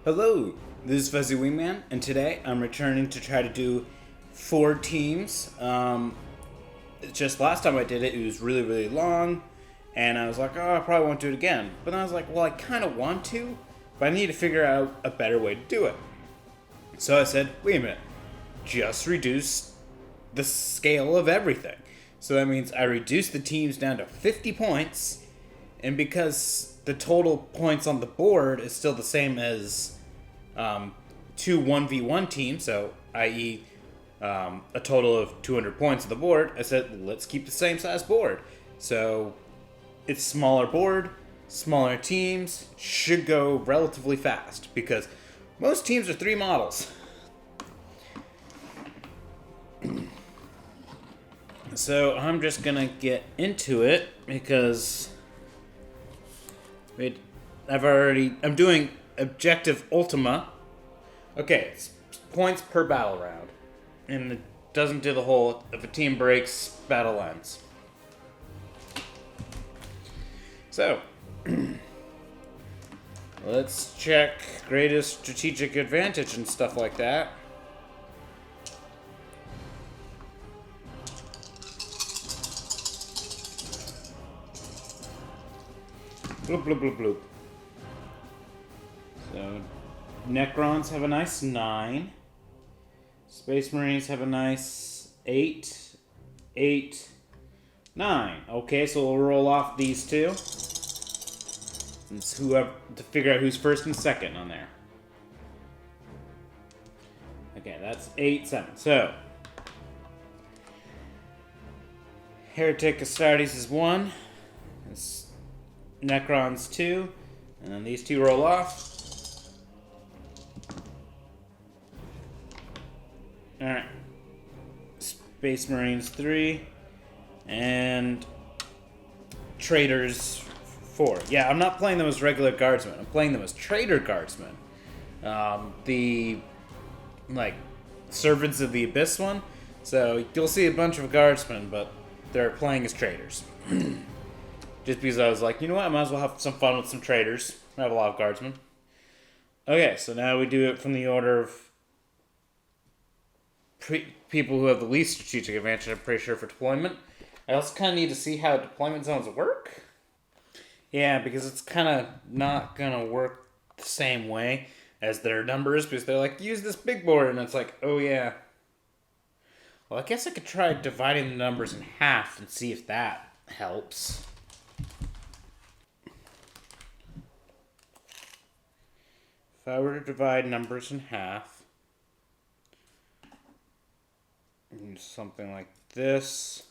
Hello, this is Fuzzy Wingman, and today I'm returning to try to do 4 teams. Just last time I did it, it was really long, and I was like, oh, I probably won't do it again. But then I was like, well, I kind of want to, but I need to figure out a better way to do it. So I said, wait a minute, just reduce the scale of everything. So that means I reduce the teams down to 50 points, and because the total points on the board is still the same as 2 1v1 teams, so i.e. A total of 200 points on the board, I said, let's keep the same size board. So it's smaller board, smaller teams, should go relatively fast, because most teams are 3 models. So I'm just gonna get into it, because I'm doing Objective Ultima. Okay, it's points per battle round. And it doesn't do the whole, if a team breaks, battle ends. So, let's check greatest strategic advantage and stuff like that. Bloop, bloop, bloop, bloop. So, Necrons have a nice 9. Space Marines have a nice 8, 8, 9. Okay, so we'll roll off these two. It's whoever to figure out who's first and second on there. Okay, that's 8, 7. So, Heretic Astartes is 1. It's Necrons 2. And then these two roll off. Alright. Space Marines 3. And Traitors 4. Yeah, I'm not playing them as regular guardsmen. I'm playing them as Traitor Guardsmen. The, Servants of the Abyss one. So you'll see a bunch of guardsmen, but they're playing as traitors. Just because I was like, you know what, I might as well have some fun with some traitors. I have a lot of guardsmen. Okay, so now we do it from the order of people who have the least strategic advantage, I'm pretty sure, for deployment. I also kind of need to see how deployment zones work. Yeah, because it's kind of not going to work the same way as their numbers, because they're like, use this big board, and it's like, oh yeah. Well, I guess I could try dividing the numbers in half and see if that helps. If I were to divide numbers in half, something like this.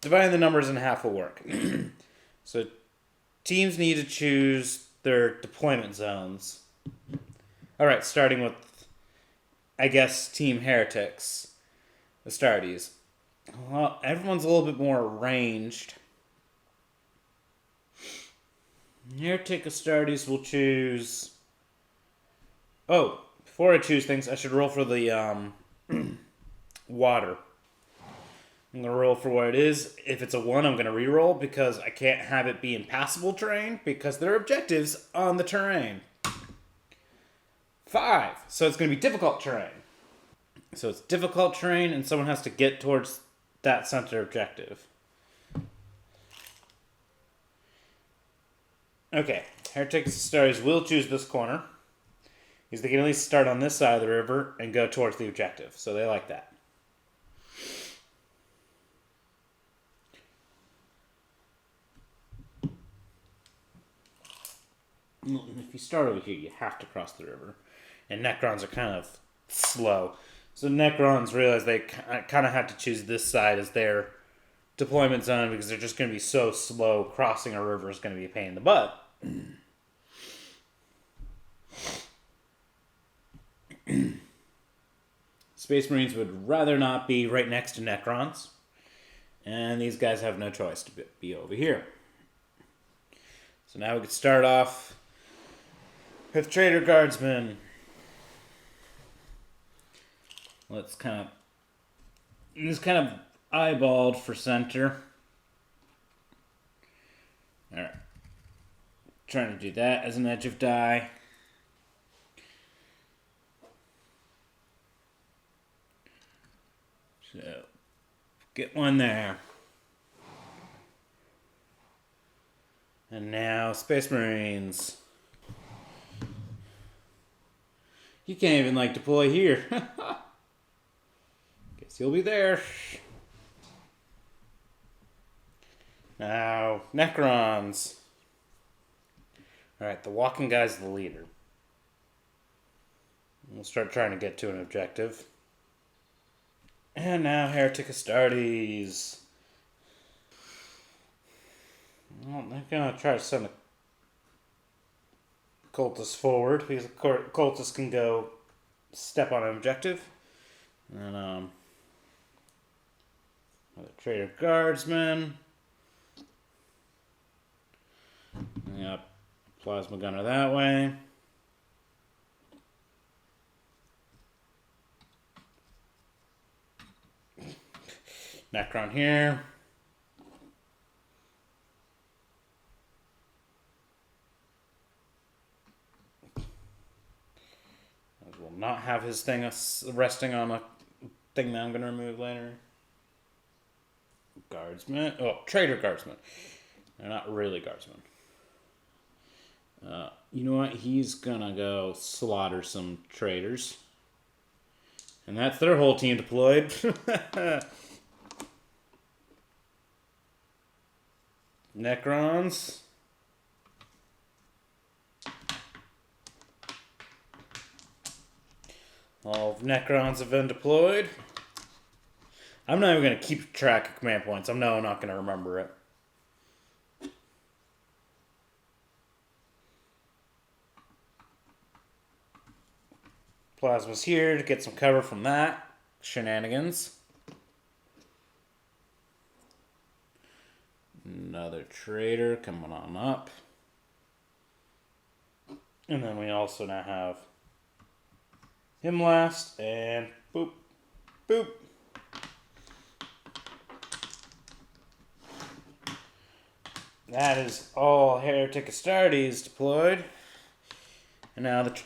Dividing the numbers in half will work. So teams need to choose their deployment zones. Alright, starting with, I guess, Team Heretics. Astartes. Well, everyone's a little bit more ranged. Heretic Astartes will choose... Oh, before I choose things, I should roll for the water. I'm going to roll for what it is. If it's a 1, I'm going to re-roll because I can't have it be impassable terrain because there are objectives on the terrain. 5. So it's going to be difficult terrain. So it's difficult terrain and someone has to get towards that center objective. Okay, Heretic Astartes will choose this corner. Because they can at least start on this side of the river and go towards the objective. So they like that. If you start over here, you have to cross the river. And Necrons are kind of slow. So Necrons realize they kind of have to choose this side as their deployment zone because they're just going to be so slow. Crossing a river is going to be a pain in the butt. Space Marines would rather not be right next to Necrons. And these guys have no choice to be over here. So now we can start off with Traitor Guardsmen. Let's kind of eyeballed for center. Alright. Trying to do that as an edge of die. So, get one there. And now, Space Marines. You can't even, deploy here. Guess you'll be there. Now, Necrons. Alright, the walking guy's the leader. We'll start trying to get to an objective. And now, Heretic Astartes. Well, they're gonna try to send a Cultist forward, because the Cultist can go step on an objective. And, the Traitor Guardsmen. Yep, plasma gunner that way. Necron here. I will not have his thing resting on a thing that I'm going to remove later. Guardsmen. Oh, Traitor Guardsmen. They're not really Guardsmen. You know what? He's going to go slaughter some traitors. And that's their whole team deployed. Necrons. All of Necrons have been deployed. I'm not even going to keep track of command points. I'm not going to remember it. Plasma's here to get some cover from that shenanigans. Another traitor coming on up. And then we also now have him last, and boop, boop. That is all Heretic Astartes deployed. And now the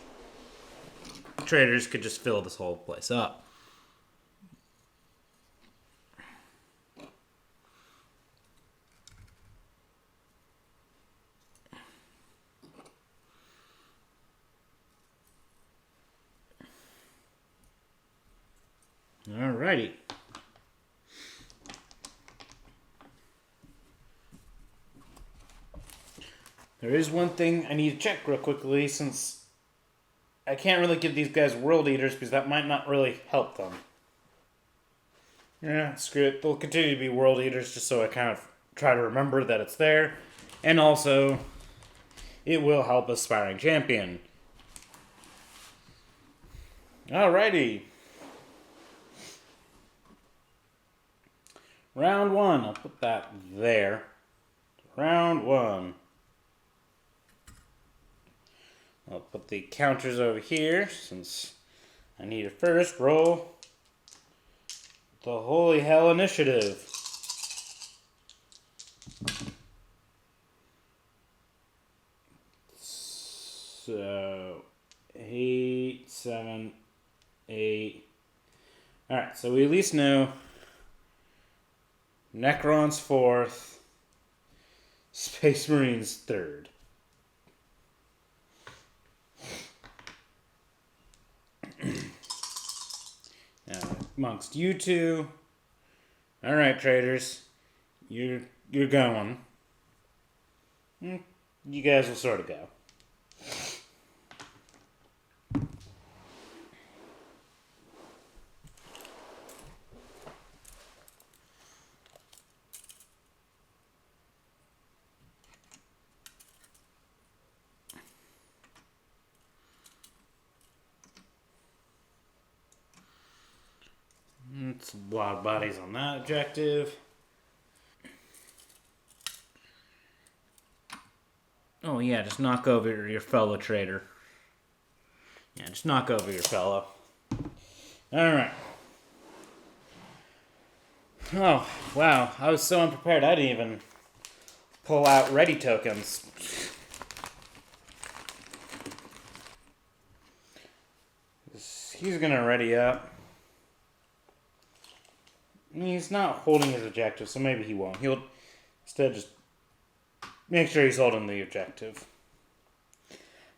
traitors could just fill this whole place up. Alrighty. There is one thing I need to check real quickly, since I can't really give these guys World Eaters because that might not really help them. Yeah, screw it. They'll continue to be World Eaters just so I kind of try to remember that it's there. And also, it will help Aspiring Champion. Alrighty. Round one. I'll put that there. Round one. I'll put the counters over here since I need to first roll the Holy Hell Initiative. So, 8, 7, 8. Alright, so we at least know Necrons 4th, Space Marines 3rd. Now, amongst you two, alright, traitors, you're going. You guys will sort of go. Some blood bodies on that objective. Oh yeah, just knock over your fellow traitor. Yeah, just knock over your fellow. Alright. Oh, wow. I was so unprepared I didn't even pull out ready tokens. he's gonna ready up. He's not holding his objective, so maybe he won't. He'll instead just make sure he's holding the objective.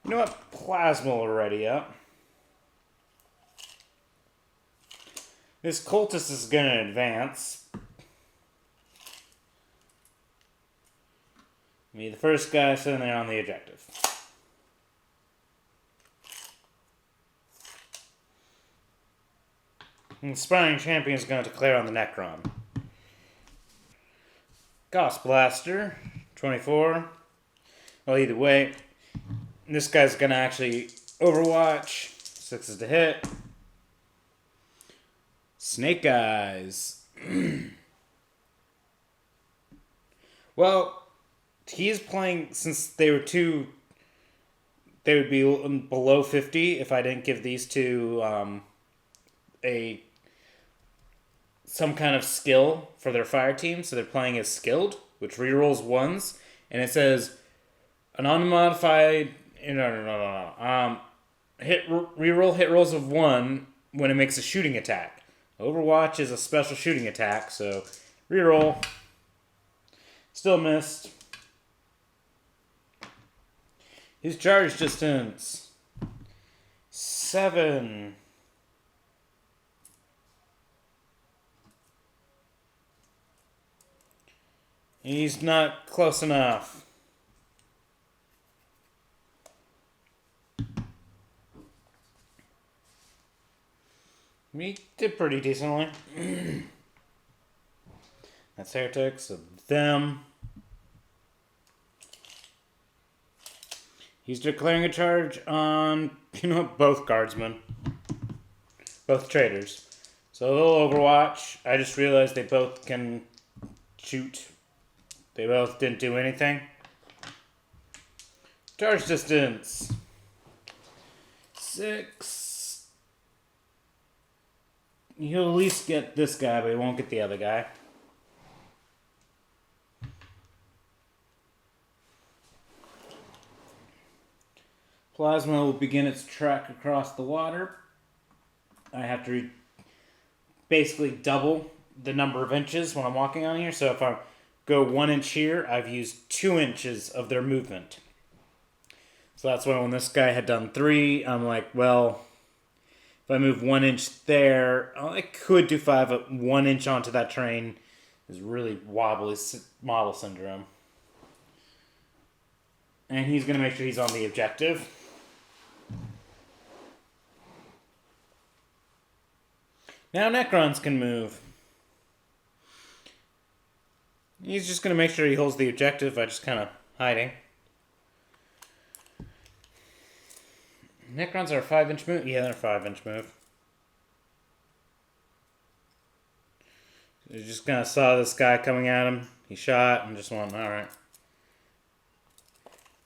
You know what? Plasma will ready up. This cultist is gonna advance. Be the first guy sitting there on the objective. And the Sparring Champion is going to declare on the Necron. Gauss Blaster, 24. Well, either way, this guy's going to actually Overwatch. 6 is to hit. Snake Eyes. Well, he's playing, since they were two, they would be below 50 if I didn't give these two some kind of skill for their fire team, so they're playing as skilled, which rerolls ones, and it says an unmodified reroll hit rolls of 1 when it makes a shooting attack. Overwatch is a special shooting attack, so reroll. Still missed. His charge distance 7. He's not close enough. We did pretty decently. That's Heretic, so them. He's declaring a charge on, both guardsmen. Both traitors. So they'll Overwatch. I just realized they both can shoot. They both didn't do anything. Charge distance 6. He'll at least get this guy, but he won't get the other guy. Plasma will begin its trek across the water. I have to basically double the number of inches when I'm walking on here. So if I go 1 inch here, I've used 2 inches of their movement. So that's why when this guy had done 3, I'm like, well, if I move 1 inch there, I could do 5, but 1 inch onto that train is really wobbly model syndrome. And he's going to make sure he's on the objective. Now Necrons can move. He's just going to make sure he holds the objective by just kind of hiding. Necrons are a 5-inch move? Yeah, they're a 5-inch move. You just kind of saw this guy coming at him. He shot and just went, alright.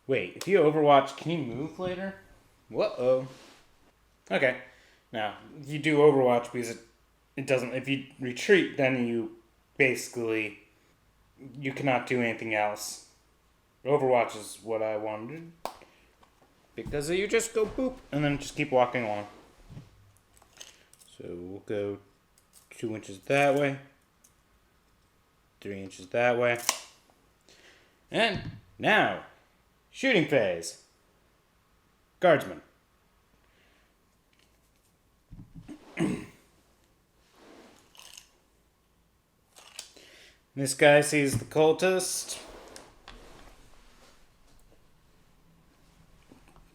Wait, if you Overwatch, can you move later? Whoa. Okay. Now, if you do Overwatch, because it doesn't, if you retreat, then you basically, you cannot do anything else. Overwatch is what I wanted. Because you just go boop, and then just keep walking along. So we'll go 2 inches that way. 3 inches that way. And now, shooting phase. Guardsman. This guy sees the cultist.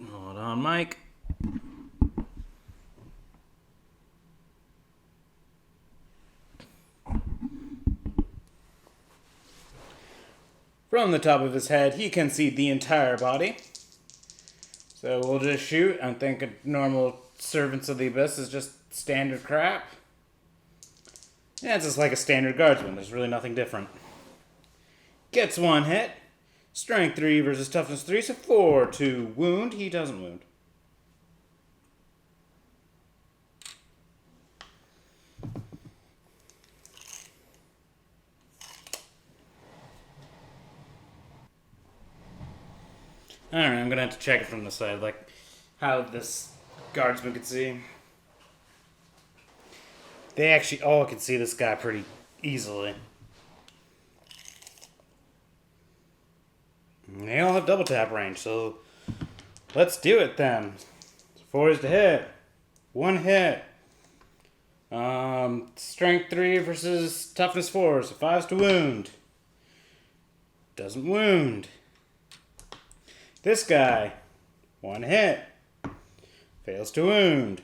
Hold on, Mike. From the top of his head, he can see the entire body. So we'll just shoot. I think a normal Servants of the Abyss is just standard crap. Yeah, it's just like a standard guardsman. There's really nothing different. Gets 1 hit. Strength 3 versus toughness 3, so 4 to wound. He doesn't wound. Alright, I'm gonna have to check it from the side, like how this guardsman could see. They actually all can see this guy pretty easily. And they all have double tap range, so let's do it then. 4 is to hit. 1 hit. Strength 3 versus toughness 4, so 5's to wound. Doesn't wound. This guy, 1 hit. Fails to wound.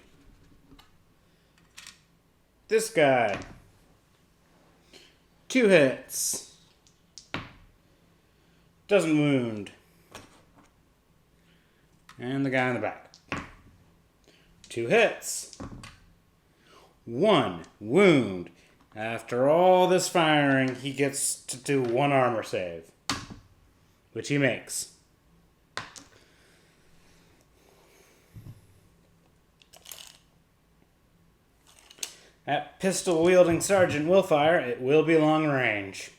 This guy, 2 hits. Doesn't wound. And the guy in the back, 2 hits. 1 wound. After all this firing, he gets to do 1 armor save, which he makes. That pistol-wielding sergeant will fire. It will be long range.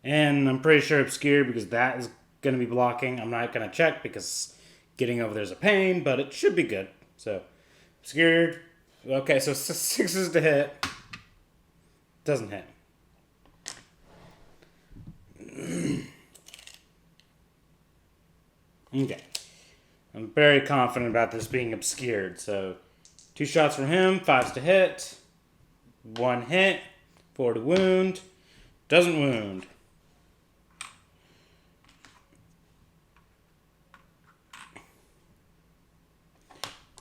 And I'm pretty sure obscured because that is going to be blocking. I'm not going to check because getting over there's a pain, but it should be good. So, obscured. Okay, so 6 is to hit. Doesn't hit. Okay. I'm very confident about this being obscured, so 2 shots from him, 5's to hit. 1 hit. 4 to wound. Doesn't wound.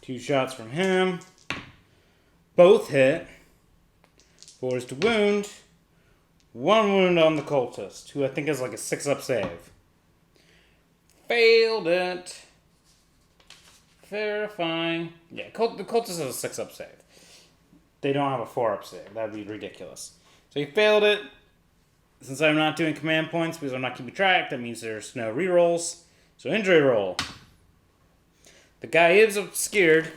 Two shots from him. Both hit. 4 is to wound. 1 wound on the cultist, who I think is like a 6-up save. Failed it. Verifying. Yeah, the cultist has a 6-up save. They don't have a 4-up save. That would be ridiculous. So he failed it. Since I'm not doing command points because I'm not keeping track, that means there's no rerolls. So injury roll. The guy is obscured.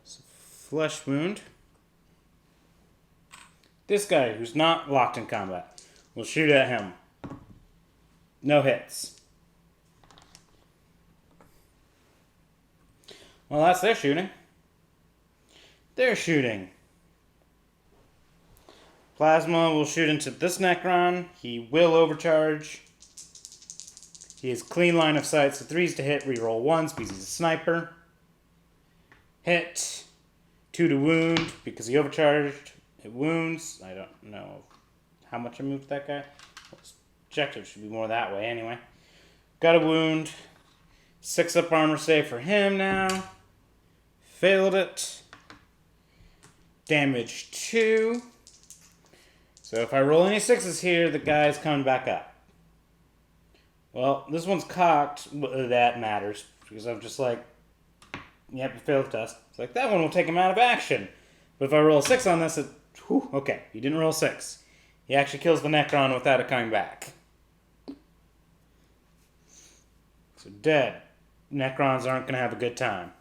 Flesh wound. This guy, who's not locked in combat, will shoot at him. No hits. Well, that's their shooting. They're shooting. Plasma will shoot into this Necron. He will overcharge. He has clean line of sight, so 3's to hit, reroll 1s because he's a sniper. Hit. 2 to wound because he overcharged. It wounds. I don't know how much I moved that guy. His objective should be more that way anyway. Got a wound. 6-up armor save for him now. Failed it. Damage 2. So if I roll any 6s here, the guy's coming back up. Well, this one's cocked. That matters because I'm just like, yep, you failed the test. It's like, that one will take him out of action. But if I roll a 6 on this, okay, he didn't roll a 6. He actually kills the Necron without it coming back. So dead. Necrons aren't going to have a good time.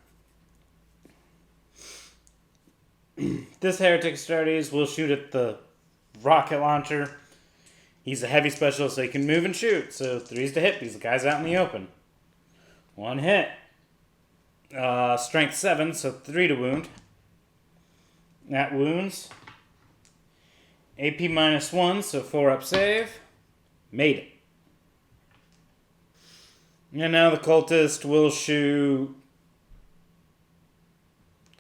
This Heretic Astartes will shoot at the rocket launcher. He's a heavy specialist, so he can move and shoot. So 3's to hit because the guy's out in the open. 1 hit. Strength 7, so 3 to wound. That wounds. AP -1, so 4-up save. Made it. And now the cultist will shoot.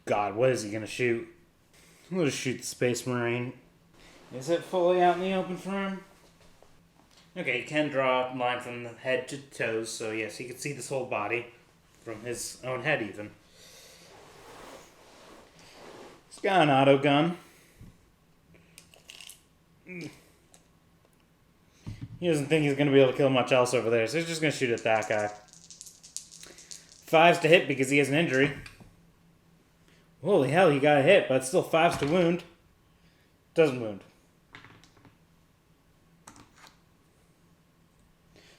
God, what is he going to shoot? We'll just shoot the Space Marine. Is it fully out in the open for him? Okay, he can draw a line from the head to toes, so yes, he can see this whole body from his own head even. He's got an autogun. He doesn't think he's going to be able to kill much else over there, so he's just going to shoot at that guy. 5's to hit because he has an injury. Holy hell, he got a hit, but it's still 5's to wound. Doesn't wound.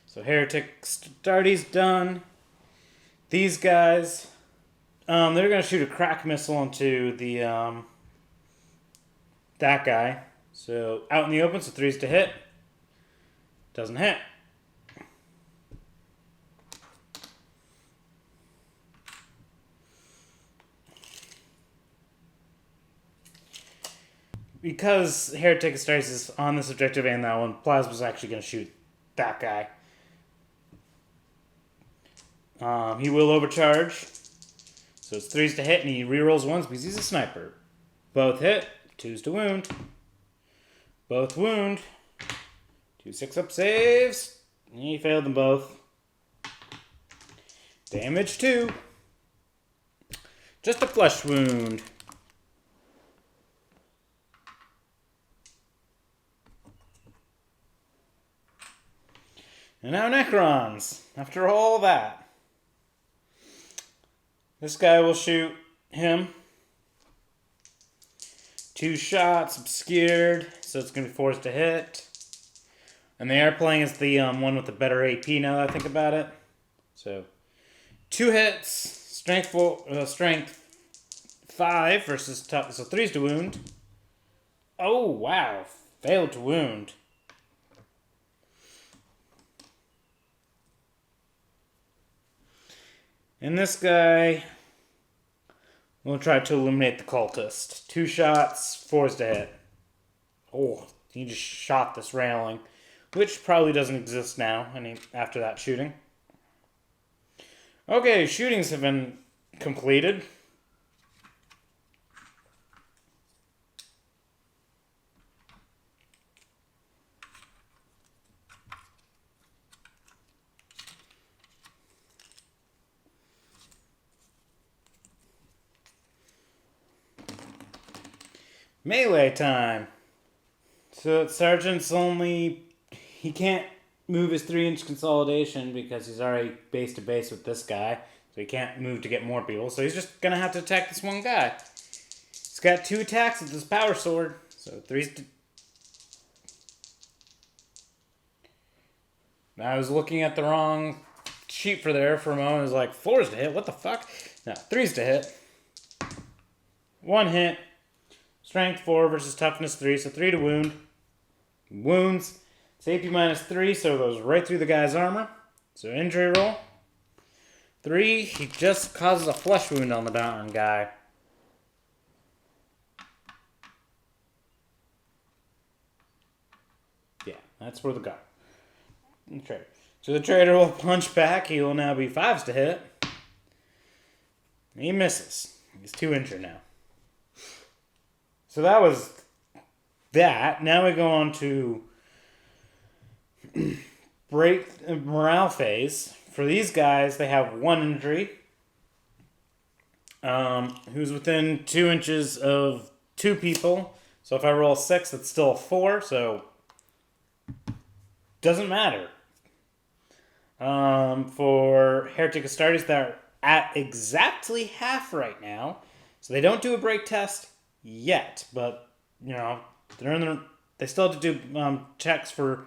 So Heretic Astartes done. These guys, they're going to shoot a crack missile into the that guy. So out in the open, so 3's to hit. Doesn't hit. because Heretic Astartes is on this objective and that one, Plasma's actually going to shoot that guy. He will overcharge. So it's 3s to hit, and he rerolls 1s because he's a sniper. Both hit, 2s to wound. Both wound. 2 6-up saves. He failed them both. Damage 2. Just a flesh wound. And now Necrons. After all that. This guy will shoot him. 2 shots, obscured, so it's going to be 4s to hit. And they are playing as the one with the better AP now that I think about it. So, 2 hits, strength 5 versus tough, so 3s to wound. Oh, wow, failed to wound. And this guy will try to eliminate the cultist. 2 shots, 4s to hit. Oh, he just shot this railing, which probably doesn't exist now after that shooting. Okay, shootings have been completed. Melee time. So Sergeant's he can't move his 3-inch consolidation because he's already base to base with this guy. So he can't move to get more people. So he's just going to have to attack this one guy. He's got 2 attacks with his power sword. So 3's to... I was looking at the wrong sheet for there for a moment. I was like, 4's to hit? What the fuck? No, 3's to hit. 1 hit. Strength 4 versus toughness 3, so 3 to wound. Wounds. It's AP minus 3, so it goes right through the guy's armor. So injury roll. 3, he just causes a flesh wound on the down guy. Yeah, that's for the guy. The traitor. So the traitor will punch back. He will now be 5s to hit. He misses. He's 2 injured now. So that was that. Now we go on to break morale phase. For these guys, they have 1 injury. Who's within 2 inches of 2 people. So if I roll 6, that's still a 4. So doesn't matter. For Heretic Astartes, they're at exactly half right now. So they don't do a break test yet, but they still have to do checks for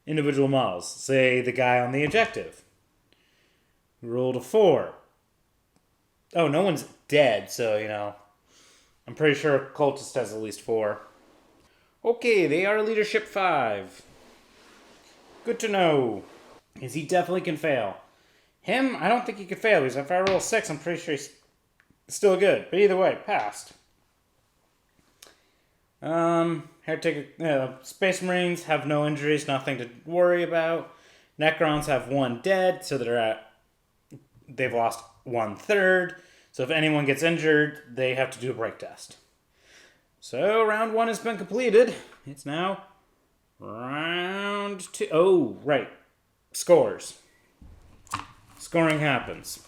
individual models. Say the guy on the objective rolled a 4. Oh, no one's dead, so I'm pretty sure Cultist has at least 4. Okay, they are leadership 5. Good to know. Because he definitely can fail. Him, I don't think he could fail, because if I roll 6, I'm pretty sure he's still good. But either way, passed. Heretic, Space Marines have no injuries, nothing to worry about. Necrons have 1 dead, so they've lost 1/3. So if anyone gets injured, they have to do a break test. So round 1 has been completed. It's now round 2. Oh, right. Scores. Scoring happens.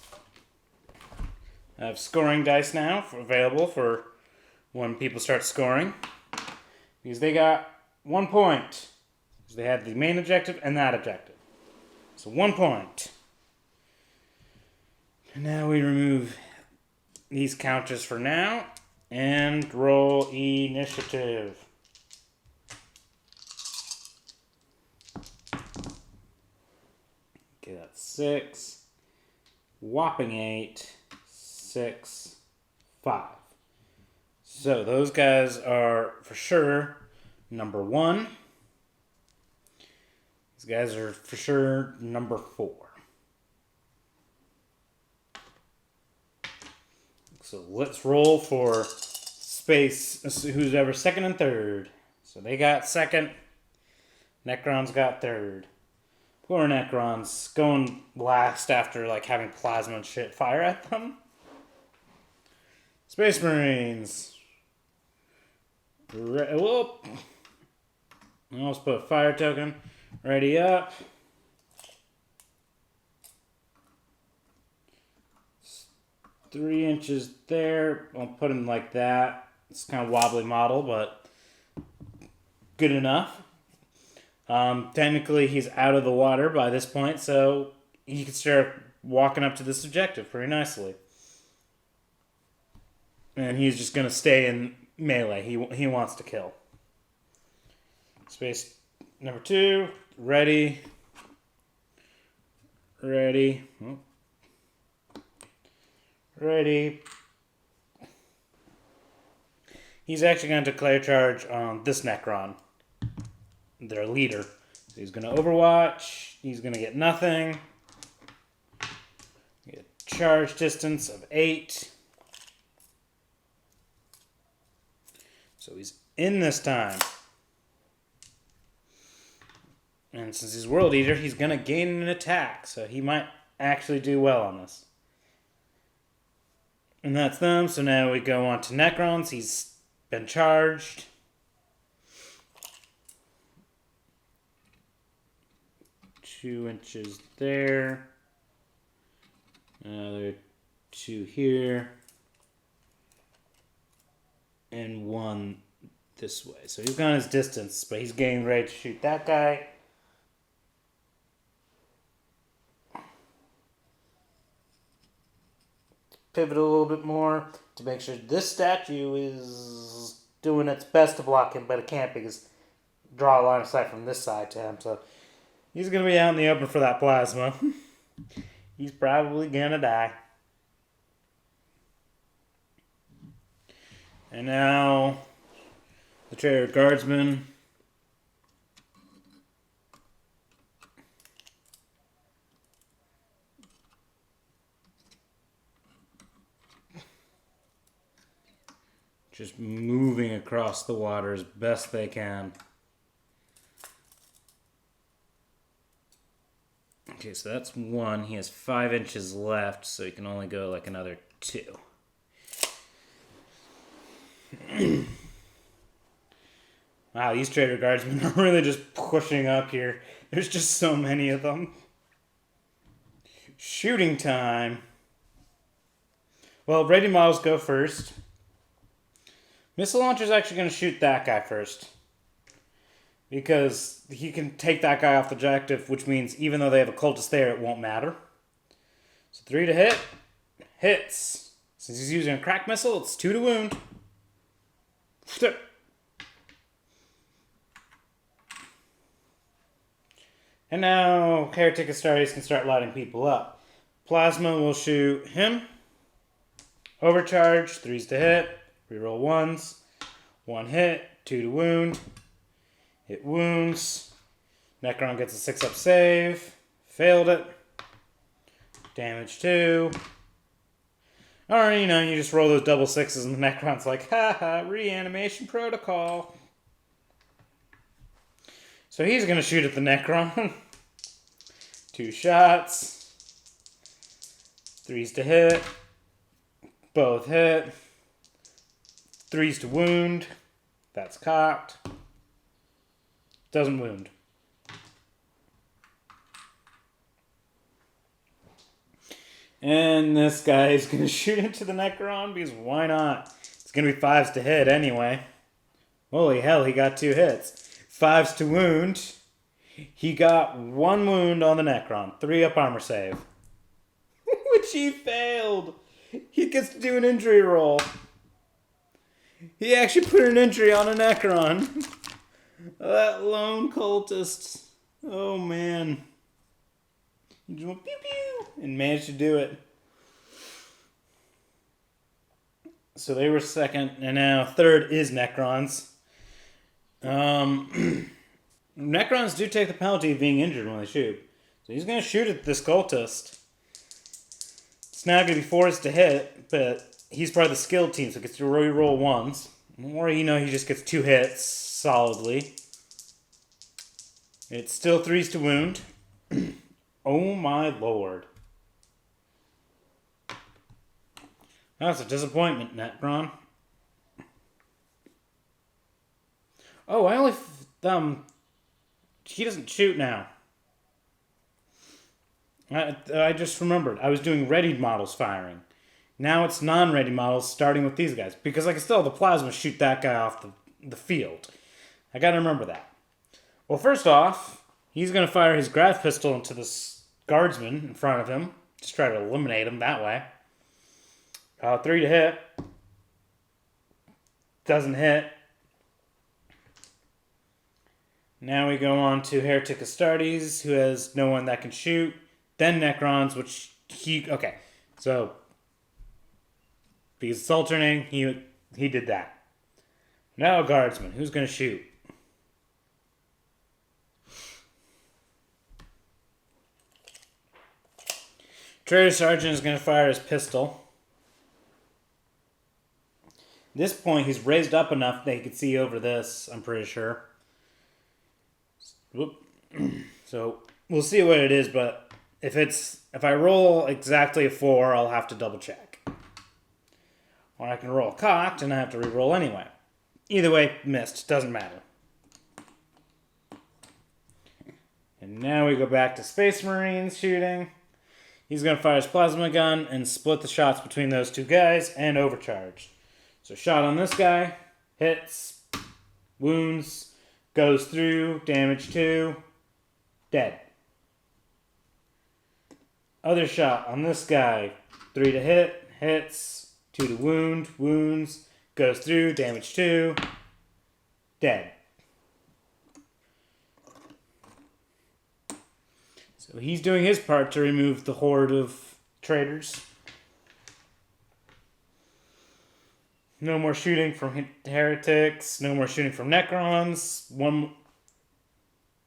I have scoring dice now available for when people start scoring. Because they got 1 point. Because they had the main objective and that objective. So 1 point. And now we remove these counters for now. And roll initiative. Okay, that's 6. Whopping 8. 6. 5. So those guys are for sure number 1. These guys are for sure number 4. So let's roll for space, who's ever second and third. So they got second. Necrons got third. Poor Necrons going last after like having plasma and shit fire at them. Space Marines. Whoop. Almost put a fire token. Ready up. It's 3 inches there. I'll put him like that. It's kind of wobbly model, but good enough. Technically, he's out of the water by this point, so he can start walking up to this objective pretty nicely. And he's just going to stay in melee. He wants to kill. Space number 2. Ready. Ready. Oh. Ready. He's actually going to declare charge on this Necron. Their leader. So he's going to overwatch. He's going to get nothing. Get a charge distance of 8. So he's in this time. And since he's World Eater, he's going to gain an attack. So he might actually do well on this. And that's them. So now we go on to Necrons. He's been charged. Two inches there. Another 2 here. And 1 this way. So he's gone his distance, but he's getting ready to shoot that guy. Pivot a little bit more to make sure this statue is doing its best to block him, but it can't because draw a line of sight from this side to him. So he's going to be out in the open for that plasma. He's probably going to die. And now the Traitor Guardsmen. Just moving across the water as best they can. Okay, so that's 1. He has 5 inches left, so he can only go like another 2. Wow, these Traitor Guardsmen are really just pushing up here. There's just so many of them. Shooting time. Well, ready models go first. Missile launcher's actually going to shoot that guy first. Because he can take that guy off the objective, which means even though they have a cultist there, it won't matter. So 3 to hit. Hits. Since he's using a crack missile, it's 2 to wound. And now Heretic Astartes can start lighting people up. Plasma will shoot him. Overcharge, 3s to hit. Reroll 1s. 1 hit, 2 to wound. It wounds. Necron gets a 6-up save. Failed it. Damage 2. Or, you know, you just roll those double 6s and the Necron's like, haha, reanimation protocol. So he's going to shoot at the Necron. 2 shots. 3s to hit. Both hit. 3s to wound. That's cocked. Doesn't wound. And this guy is going to shoot into the Necron because why not? It's going to be 5s to hit anyway. Holy hell, he got 2 hits. 5s to wound. He got 1 wound on the Necron. 3-up armor save. Which he failed. He gets to do an injury roll. He actually put an injury on a Necron. That lone cultist. Oh man. He just went pew pew and managed to do it. So they were second, and now third is Necrons. Necrons do take the penalty of being injured when they shoot. So he's going to shoot at this cultist. It's now going to be 4s to hit, but he's part of the skill team, so he gets to re-roll 1s. Or, he just gets 2 hits solidly. It's still 3s to wound. Oh my lord. That's a disappointment, Necron. Oh, he doesn't shoot now. I just remembered. I was doing ready models firing. Now it's non-ready models starting with these guys. Because I can still have the plasma shoot that guy off the field. I gotta remember that. Well, first off, he's gonna fire his grav pistol into this guardsman in front of him. Just try to eliminate him that way. 3 to hit. Doesn't hit. Now we go on to Heretic Astartes, who has no one that can shoot. Then Necrons, which okay. So, because it's alternating, he did that. Now Guardsman, who's going to shoot? Traitor Sergeant is going to fire his pistol. At this point, he's raised up enough that he can see over this, I'm pretty sure. Whoop. So, we'll see what it is, but if I roll exactly a 4, I'll have to double check. Or I can roll cocked and I have to re-roll anyway. Either way, missed. Doesn't matter. And now we go back to Space Marines shooting. He's going to fire his plasma gun and split the shots between those 2 guys and overcharge. So shot on this guy, hits, wounds, goes through, damage 2, dead. Other shot on this guy, 3 to hit, hits, 2 to wound, wounds, goes through, damage 2, dead. So he's doing his part to remove the horde of traitors. No more shooting from heretics, no more shooting from Necrons.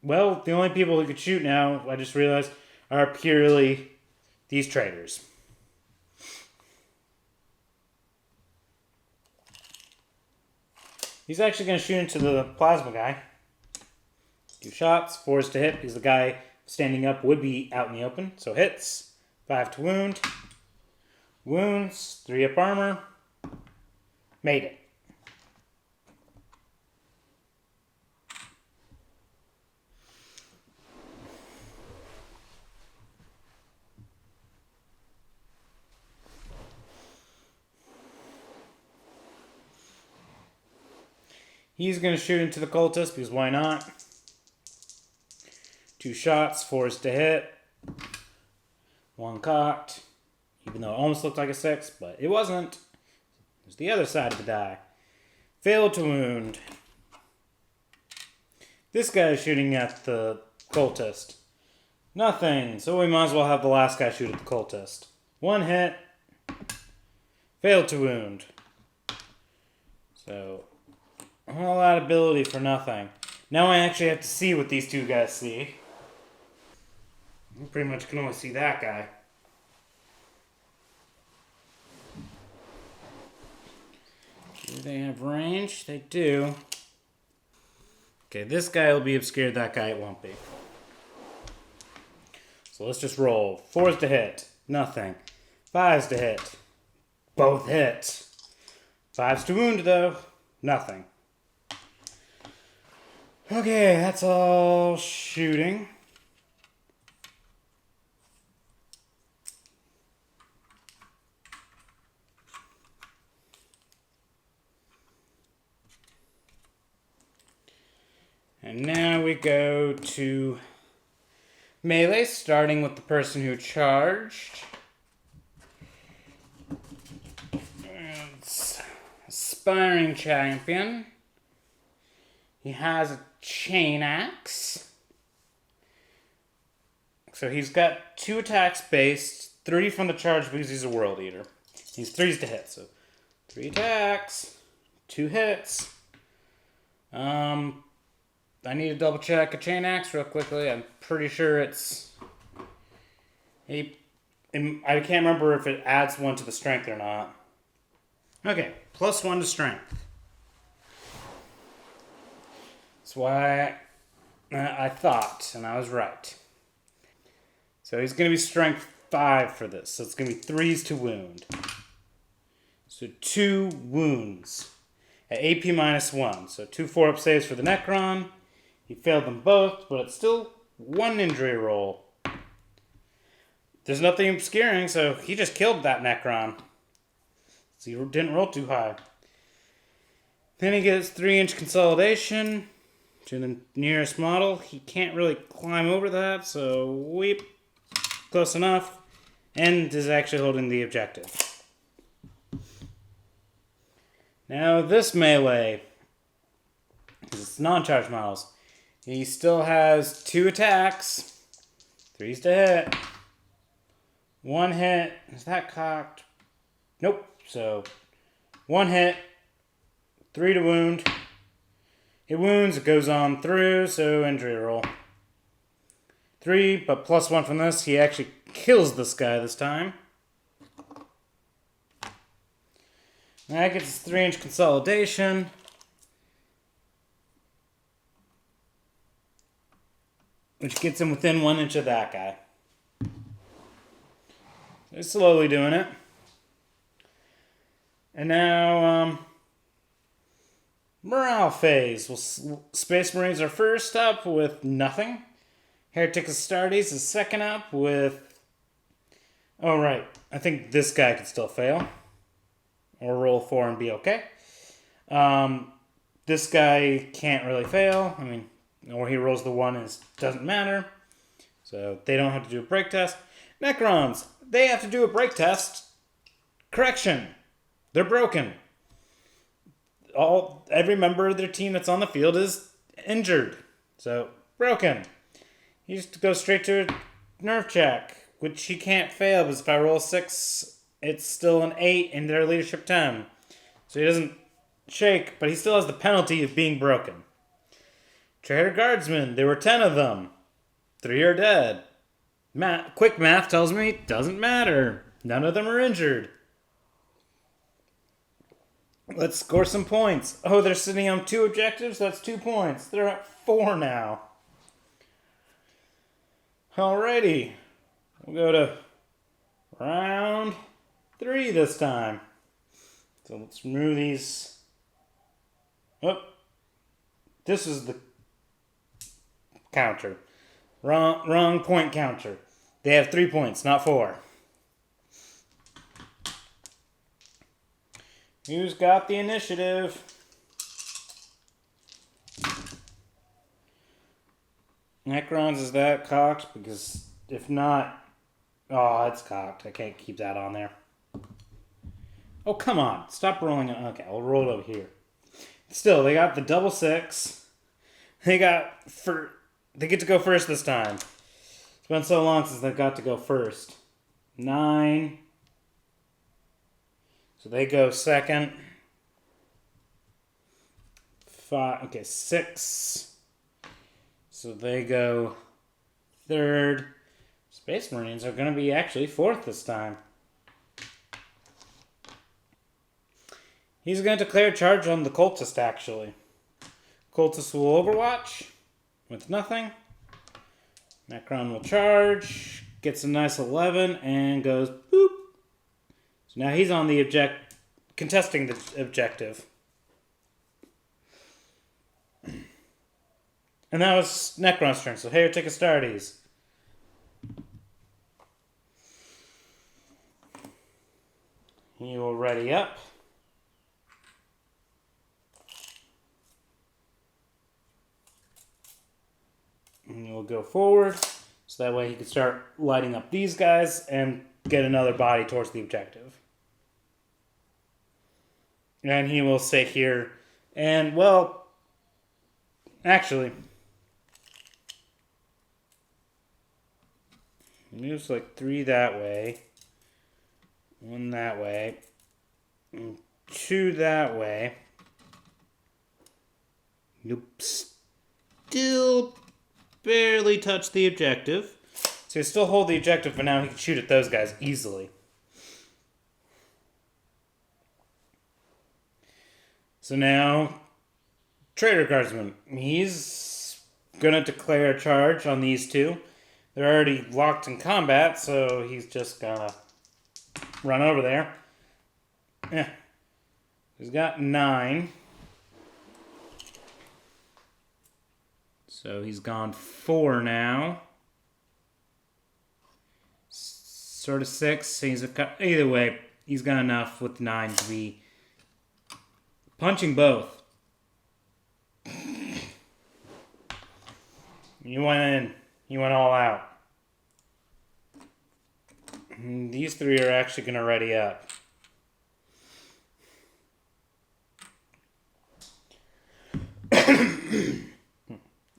Well, the only people who could shoot now, I just realized, are purely these traitors. He's actually going to shoot into the plasma guy. 2 shots, 4s to hit, because the guy standing up would be out in the open. So hits, 5 to wound. Wounds, 3 up armor. Made it. He's going to shoot into the cultist because why not? 2 shots, 4s to hit. 1 cocked. Even though it almost looked like a 6, but it wasn't. There's the other side of the die. Failed to wound. This guy is shooting at the cultist. Nothing. So we might as well have the last guy shoot at the cultist. 1 hit. Failed to wound. So, all that ability for nothing. Now I actually have to see what these 2 guys see. I pretty much can only see that guy. Do they have range? They do. Okay, this guy will be obscured, that guy it won't be. So let's just roll. 4s to hit. Nothing. 5s to hit. Both hit. 5s to wound, though. Nothing. Okay, that's all shooting. And now we go to melee, starting with the person who charged. It's Aspiring Champion. He has a Chainaxe. So he's got 2 attacks based, 3 from the charge because he's a World Eater. He's 3s to hit, so 3 attacks, 2 hits. I need to double check a Chainaxe real quickly. I'm pretty sure it's... I can't remember if it adds 1 to the strength or not. Okay, +1 to strength. That's why I thought, and I was right. So he's going to be strength 5 for this. So it's going to be 3s to wound. So 2 wounds at AP -1. So 2 4-up saves for the Necron. He failed them both, but it's still 1 injury roll. There's nothing obscuring, so he just killed that Necron. So he didn't roll too high. Then he gets 3-inch consolidation to the nearest model. He can't really climb over that, so weep. Close enough. And is actually holding the objective. Now this melee, because it's non-charged models, he still has 2 attacks. 3s to hit. 1 hit. Is that cocked? Nope. So 1 hit. 3 to wound. It wounds, it goes on through, so injury roll. 3, but +1 from this. He actually kills this guy this time. That gets his 3-inch consolidation. Which gets him within 1 inch of that guy. They're slowly doing it. And now, morale phase. Well, Space Marines are first up with nothing. Heretic Astartes is second up with... Oh, right. I think this guy could still fail. Or roll 4 and be okay. This guy can't really fail. I mean, or he rolls the 1 and it doesn't matter. So they don't have to do a break test. Necrons, they have to do a break test. Correction. They're broken. Every member of their team that's on the field is injured. So, broken. He just goes straight to a nerve check, which he can't fail, because if I roll 6, it's still an 8 in their leadership 10. So he doesn't shake, but he still has the penalty of being broken. Traitor Guardsmen, there were 10 of them. 3 are dead. Quick math tells me it doesn't matter. None of them are injured. Let's score some points. Oh, they're sitting on 2 objectives? That's 2 points. They're at 4 now. Alrighty. We'll go to round 3 this time. So let's remove these. Oh. This is the counter. Wrong point counter. They have 3 points, not 4. Who's got the initiative? Necrons, is that cocked? Because if not... Oh, it's cocked. I can't keep that on there. Oh, come on. Stop rolling it. Okay, I'll roll it over here. Still, they got the double 6. They get to go first this time. It's been so long since they've got to go first. 9. So they go second. 5. Okay, 6. So they go third. Space Marines are going to be actually 4th this time. He's going to declare charge on the Cultist, actually. Cultist will overwatch with nothing. Necron will charge. Gets a nice 11 and goes boop. So now he's on the contesting the objective. And that was Necron's turn. So Heretic Astartes. He will ready up. And he'll go forward. So that way he can start lighting up these guys and get another body towards the objective. And he will sit here and, well, actually, he moves like 3 that way, 1 that way, and 2 that way. Nope, still barely touch the objective. So he still hold the objective, but now he can shoot at those guys easily. So now Traitor Guardsmen. He's gonna declare a charge on these two. They're already locked in combat, so he's just gonna run over there. Yeah. He's got 9. So he's gone 4 now. Sort of 6. He's either way, he's got enough with 9 to be punching both. You went in. You went all out. These 3 are actually going to ready up.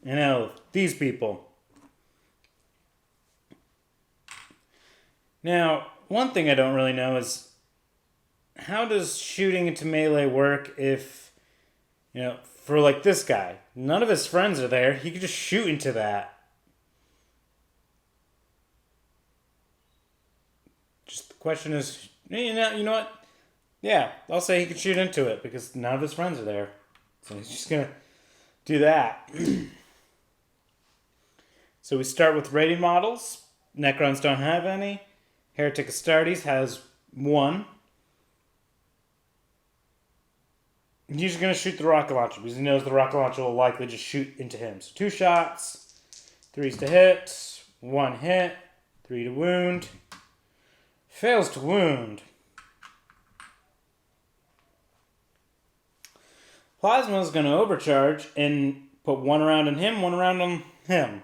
You know, these people. Now, one thing I don't really know is how does shooting into melee work if, you know, for like this guy, none of his friends are there. He could just shoot into that. Just the question is, you know what? Yeah, I'll say he could shoot into it because none of his friends are there. So he's just going to do that. So we start with rated models. Necrons don't have any. Heretic Astartes has 1. He's just going to shoot the rocket launcher because he knows the rocket launcher will likely just shoot into him. So 2 shots, 3's to hit, 1 hit, 3 to wound. Fails to wound. Plasma is going to overcharge and put 1 round on him, 1 round on him.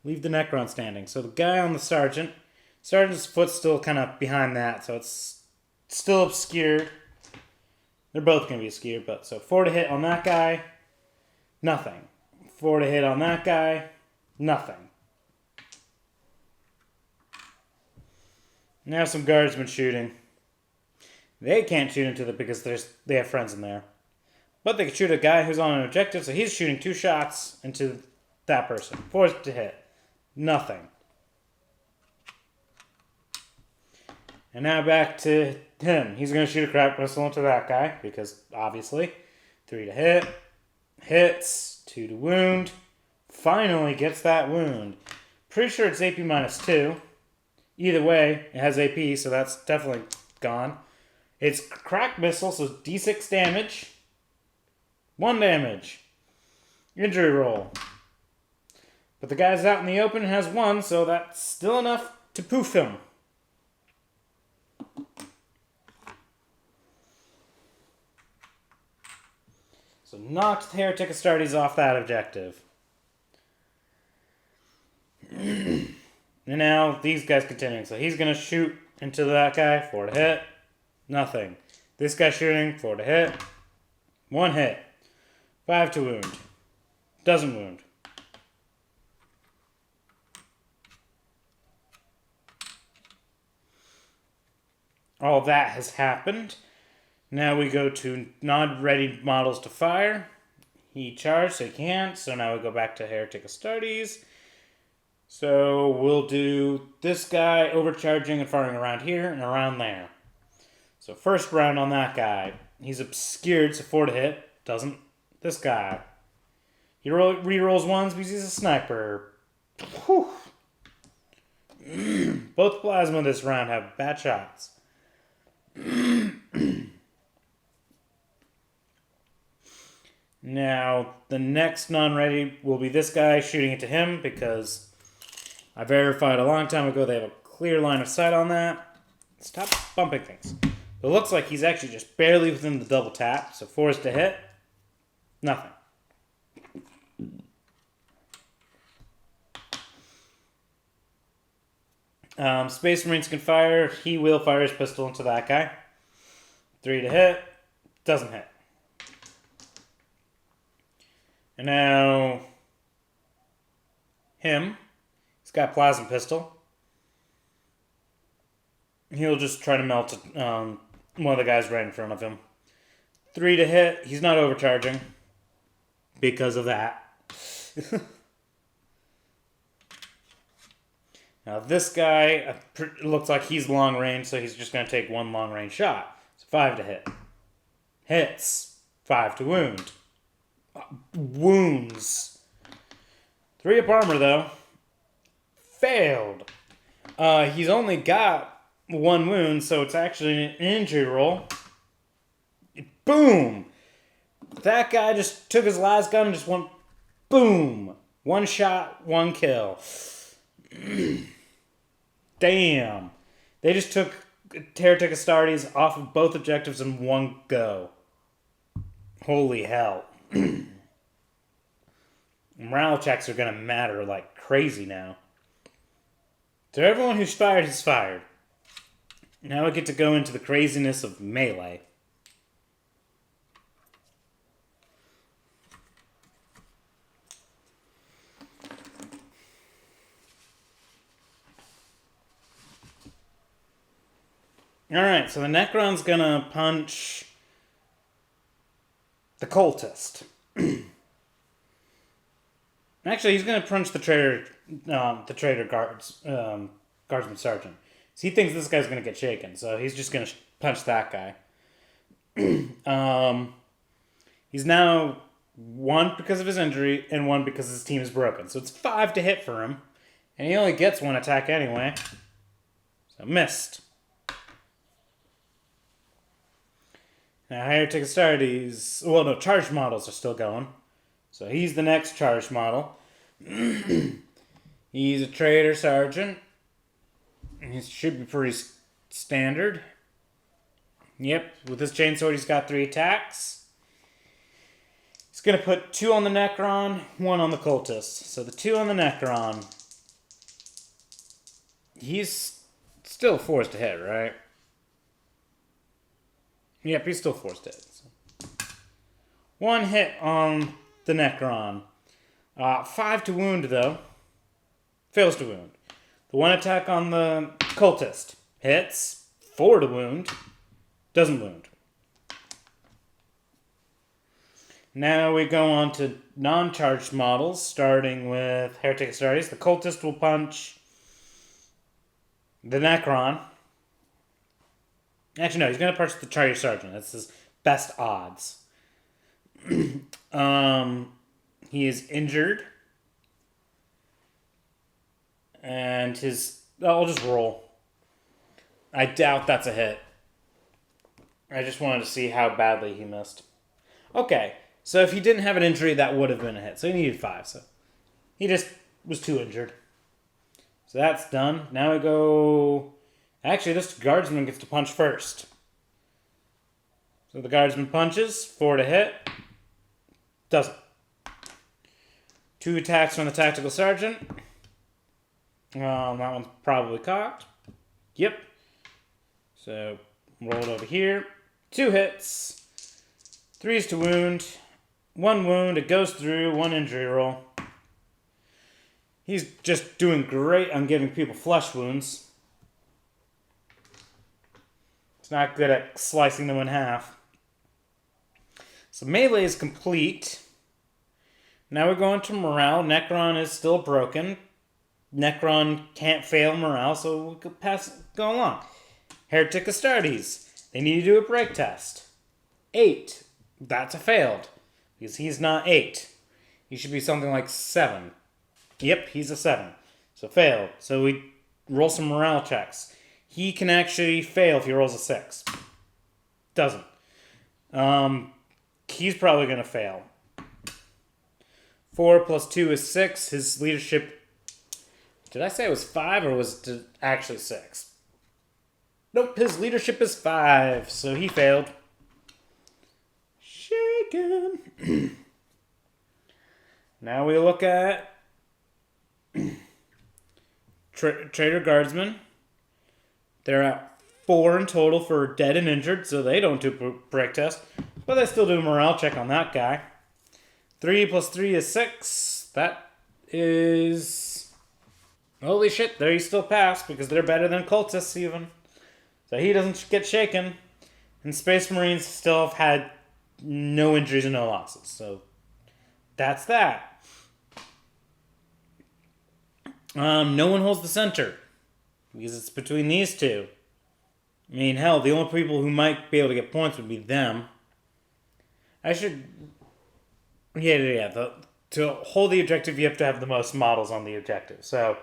Leave the Necron standing. So the guy on the Sergeant's foot's still kind of behind that, so it's still obscured. They're both going to be obscured, but so 4 to hit on that guy, nothing. 4 to hit on that guy, nothing. Now some guardsmen shooting. They can't shoot into it because they have friends in there. But they can shoot a guy who's on an objective, so he's shooting 2 shots into that person. 4 to hit. Nothing. And now back to him. He's going to shoot a crap pistol into that guy, because obviously. 3 to hit. Hits. 2 to wound. Finally gets that wound. Pretty sure it's AP minus 2. Either way, it has AP, so that's definitely gone. It's crack missile, so D6 damage. 1 damage. Injury roll. But the guy's out in the open and has 1, so that's still enough to poof him. So knocked Heretic Astartes off that objective. And now these guys continuing. So he's going to shoot into that guy. 4 to hit. Nothing. This guy shooting. 4 to hit. 1 hit. 5 to wound. Doesn't wound. All that has happened. Now we go to non-ready models to fire. He charged, so he can't. So now we go back to Heretic Astartes. So we'll do this guy overcharging and firing around here and around there. So first round on that guy. He's obscured, so 4 to hit. Doesn't. This guy. He re-rolls 1s because he's a sniper. Whew. Both plasma this round have bad shots. Now, the next non-ready will be this guy shooting into him because I verified a long time ago they have a clear line of sight on that. Stop bumping things. It looks like he's actually just barely within the double tap, so 4's to hit. Nothing. Space Marines can fire. He will fire his pistol into that guy. 3 to hit. Doesn't hit. And now him. He's got a plasma pistol. He'll just try to melt one of the guys right in front of him. 3 to hit. He's not overcharging because of that. Now this guy looks like he's long range, so he's just going to take 1 long range shot. So 5 to hit. Hits. 5 to wound. Wounds. 3 up armor, though. Failed. He's only got 1 wound, so it's actually an injury roll. Boom! That guy just took his last gun and just went boom! 1 shot, 1 kill. Damn. They just took Heretic Astartes off of both objectives in 1 go. Holy hell. Morale checks are going to matter like crazy now. So everyone who's fired has fired. Now I get to go into the craziness of melee. Alright, so the Necron's gonna punch the Cultist. Actually, he's gonna punch the Traitor Guardsmen Sergeant. So he thinks this guy's gonna get shaken, so he's just gonna punch that guy. He's now 1 because of his injury, and 1 because his team is broken. So it's 5 to hit for him, and he only gets 1 attack anyway. So missed. Now, Heretic Astartes... Well, no, charged models are still going. So he's the next charged model. He's a Traitor Sergeant. He should be pretty standard. Yep, with his chainsword he's got 3 attacks. He's going to put 2 on the Necron, 1 on the Cultist. So the 2 on the Necron... He's still forced to hit, right? Yep, he's still forced to hit. So. 1 hit on the Necron. 5 to wound, though. Fails to wound. The 1 attack on the Cultist. Hits. 4 to wound. Doesn't wound. Now we go on to non-charged models, starting with Heretic Astartes. The Cultist will punch the Necron. Actually, no, he's going to punch the Traitor Sergeant. That's his best odds. He is injured. And his... I'll just roll. I doubt that's a hit. I just wanted to see how badly he missed. Okay, so if he didn't have an injury, that would have been a hit. So he needed 5, so... He just was too injured. So that's done. Now we go... Actually, this guardsman gets to punch first. So the guardsman punches. 4 to hit. Doesn't. 2 attacks from the tactical sergeant. That one's probably cocked. Yep. So, roll it over here. 2 hits. 3s to wound. 1 wound. It goes through. 1 injury roll. He's just doing great on giving people flesh wounds. It's not good at slicing them in half. So melee is complete. Now we're going to morale. Necron is still broken. Necron can't fail morale, so we'll go along. Heretic Astartes. They need to do a break test. 8. That's a failed. Because he's not 8. He should be something like 7. Yep, he's a 7. So failed. So we roll some morale checks. He can actually fail if he rolls a 6. Doesn't. He's probably going to fail. 4 plus 2 is 6. His leadership... Did I say it was 5 or was it actually 6? Nope, his leadership is 5. So he failed. Shaken. Now we look at... Traitor Guardsmen. They're at 4 in total for dead and injured, so they don't do break test. But they still do a morale check on that guy. 3 plus 3 is 6. That is... Holy shit, they still pass because they're better than Cultists even. So he doesn't get shaken. And Space Marines still have had no injuries and no losses. So that's that. No one holds the center. Because it's between these two. I mean, hell, the only people who might be able to get points would be them. I should... Yeah. To hold the objective, you have to have the most models on the objective. So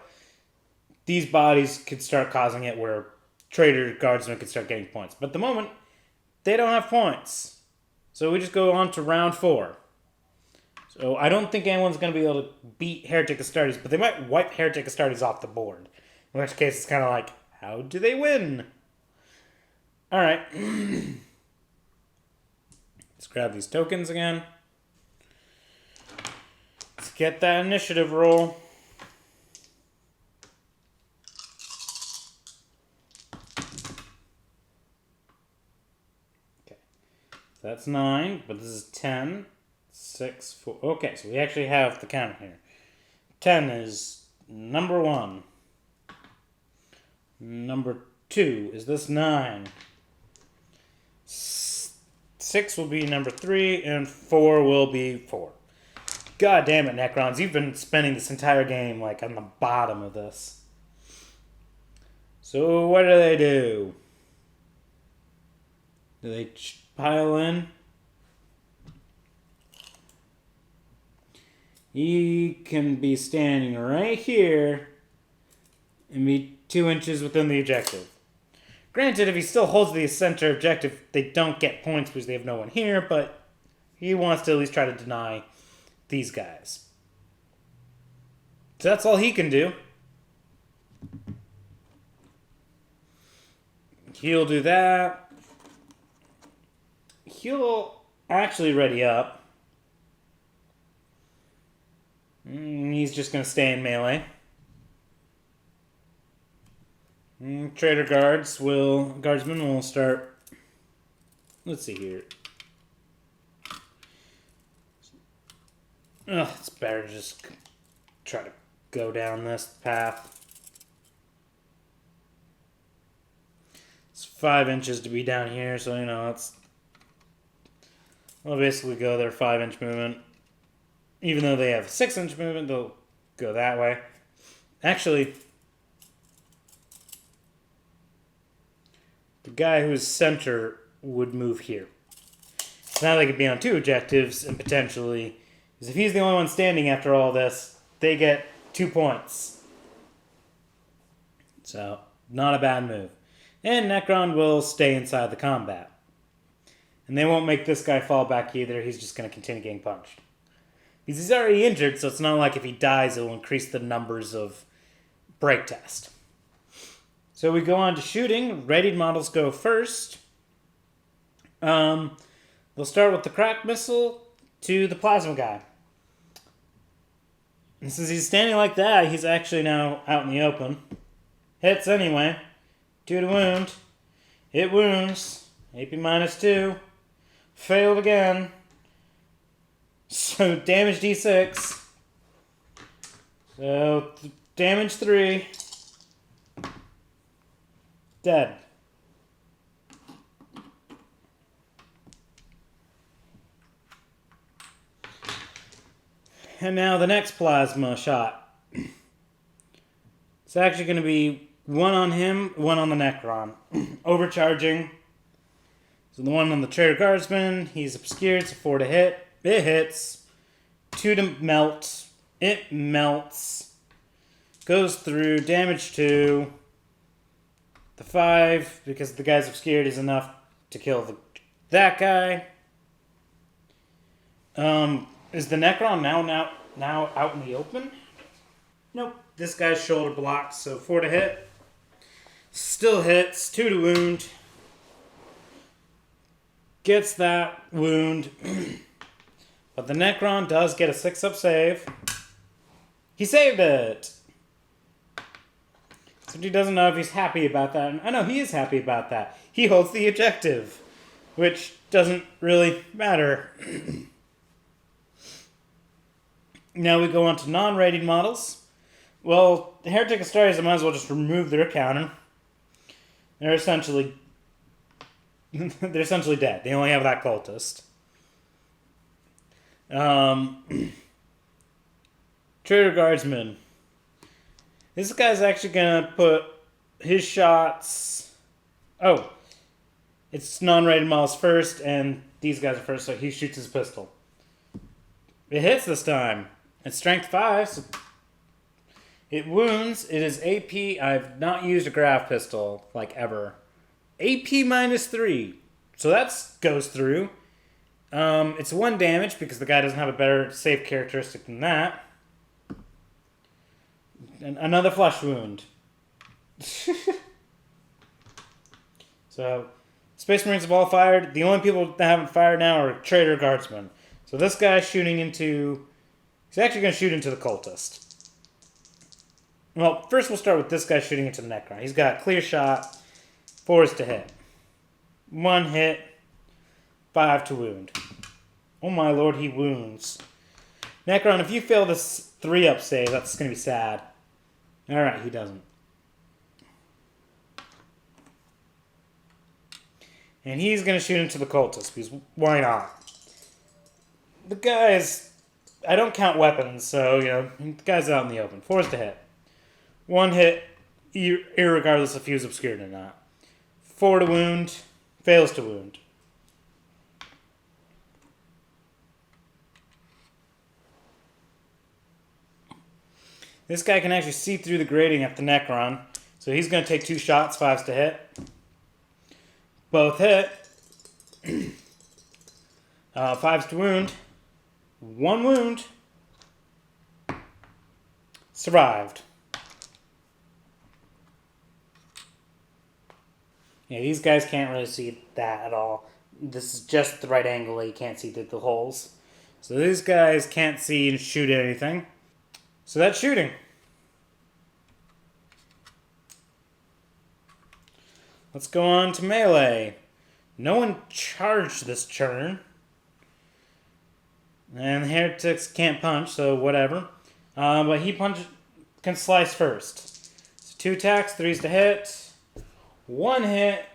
these bodies could start causing it where Traitor Guardsmen could start getting points. But at the moment, they don't have points. So we just go on to round 4. So I don't think anyone's going to be able to beat Heretic Astartes, but they might wipe Heretic Astartes off the board. In which case, it's kind of like, how do they win? Alright. Let's grab these tokens again. Let's get that initiative roll. Okay. So that's 9, but this is 10. 6, 4. Okay, so we actually have the count here. 10 is number 1. Number 2 is this 9. 6 will be number 3, and 4 will be 4. God damn it, Necrons. You've been spending this entire game, like, on the bottom of this. So, what do they do? Do they pile in? He can be standing right here and be 2 inches within the objective. Granted, if he still holds the center objective, they don't get points because they have no one here, but he wants to at least try to deny these guys. So that's all he can do. He'll do that. He'll actually ready up. He's just going to stay in melee. Traitor Guardsmen will start. Let's see here. It's better to just try to go down this path. It's 5 inches to be down here, so I'll basically go their 5-inch movement. Even though they have 6-inch movement, they'll go that way. Actually, the guy who's center would move here. So now they could be on 2 objectives, and potentially, because if he's the only one standing after all this, they get 2 points. So, not a bad move. And Necron will stay inside the combat. And they won't make this guy fall back either, he's just going to continue getting punched. Because he's already injured, so it's not like if he dies, it will increase the numbers of break test. So we go on to shooting. Readied models go first. They'll start with the crack missile to the plasma guy. And since he's standing like that, he's actually now out in the open. Hits anyway. 2 to wound. It wounds. AP -2. Failed again. So, damage D6. So, damage 3. Dead. And now the next plasma shot. It's actually going to be 1 on him, 1 on the Necron. Overcharging. So the one on the Traitor Guardsman, he's obscured, so 4 to hit. It hits. 2 to melt. It melts. Goes through. Damage 2. The 5, because the guy's obscured, is enough to kill that guy. Is the Necron now out in the open? Nope. This guy's shoulder blocked, so 4 to hit. Still hits. 2 to wound. Gets that wound. But the Necron does get a 6-up save. He saved it! So he doesn't know if he's happy about that. And I know he is happy about that. He holds the objective. Which doesn't really matter. Now we go on to non-rated models. Well, the Heretic Astartes, I might as well just remove their counter. They're essentially dead. They only have that cultist. Traitor Guardsman. This guy's actually gonna put his shots... Oh. It's non-rated models first, and these guys are first, so he shoots his pistol. It hits this time. It's strength 5, so it wounds. It is AP. I've not used a grav pistol, like, ever. AP minus 3. So that goes through. It's 1 damage, because the guy doesn't have a better save characteristic than that. And another flesh wound. So, Space Marines have all fired. The only people that haven't fired now are Traitor Guardsmen. So this guy's shooting into... He's actually going to shoot into the Cultist. Well, first we'll start with this guy shooting into the Necron. He's got clear shot, 4 is to hit. 1 hit, 5 to wound. Oh my lord, he wounds. Necron, if you fail this 3-up save, that's going to be sad. Alright, he doesn't. And he's going to shoot into the Cultist, because why not? The guy's... I don't count weapons, so, you know, the guy's out in the open. 4 is to hit. 1 hit, irregardless if he was obscured or not. 4 to wound, fails to wound. This guy can actually see through the grating at the Necron, so he's going to take 2 shots, 5s to hit. Both hit. 5s to wound. 1 wound. Survived. Yeah, these guys can't really see that at all. This is just the right angle. You can't see through the holes. So these guys can't see and shoot anything. So that's shooting. Let's go on to melee. No one charged this turn. And the Heretics can't punch, so whatever. But he can slice first. So 2 attacks, 3s to hit. 1 hit.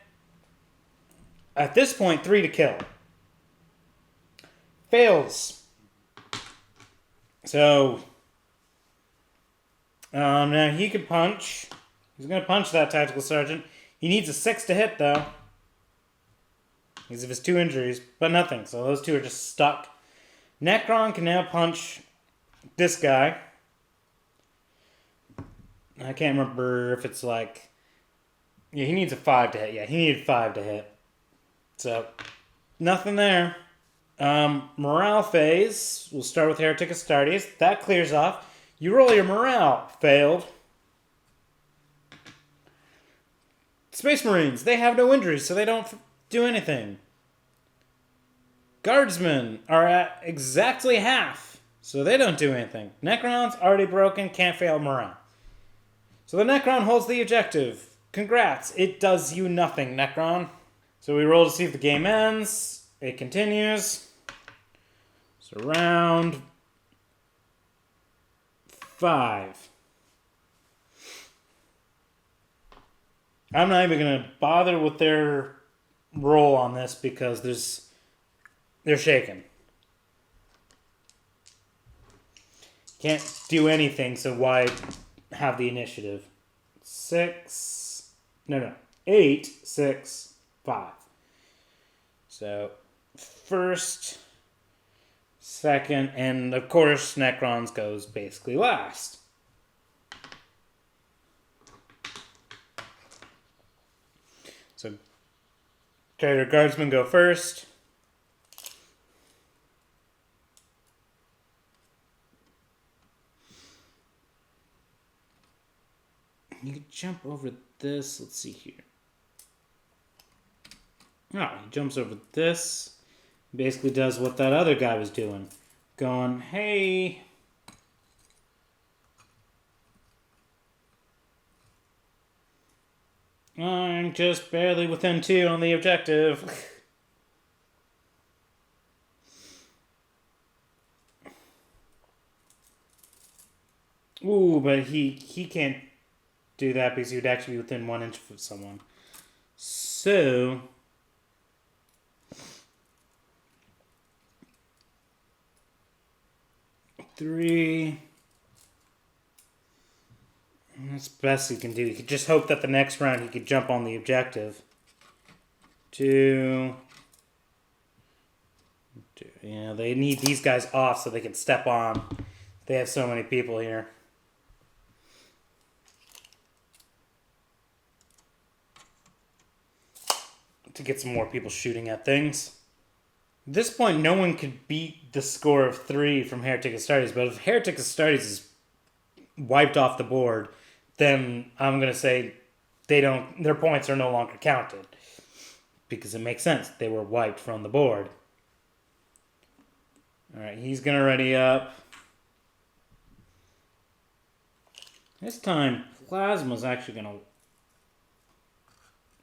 At this point, 3 to kill. Fails. So, now he can punch. He's going to punch that Tactical Sergeant. He needs a 6 to hit, though. Because of his 2 injuries, but nothing. So those 2 are just stuck. Necron can now punch this guy. I can't remember if it's like... Yeah, he needs a 5 to hit. Yeah, he needed 5 to hit. So, nothing there. Morale phase. We'll start with Heretic Astartes. That clears off. You roll your morale. Failed. Space Marines. They have no injuries, so they don't do anything. Guardsmen are at exactly half, so they don't do anything. Necron's already broken, can't fail morale. So the Necron holds the objective. Congrats, it does you nothing, Necron. So we roll to see if the game ends. It continues. So round 5. I'm not even going to bother with their roll on this because they're shaken. Can't do anything, so why have the initiative? 8, 6, 5. So, first, second, and of course, Necrons goes basically last. So, Traitor Guardsmen go first. You can jump over this. Let's see here. Oh, he jumps over this. Basically does what that other guy was doing. Going, hey. I'm just barely within 2 on the objective. Ooh, but he can't do that because he would actually be within 1 inch of someone. So, three. That's the best he can do. He could just hope that the next round he could jump on the objective. 2. You know, they need these guys off so they can step on. They have so many people here. To get some more people shooting at things. At this point, no one could beat the score of 3 from Heretic Astartes, but if Heretic Astartes is wiped off the board, then I'm going to say their points are no longer counted. Because it makes sense. They were wiped from the board. Alright, he's going to ready up. This time, Plasma's actually going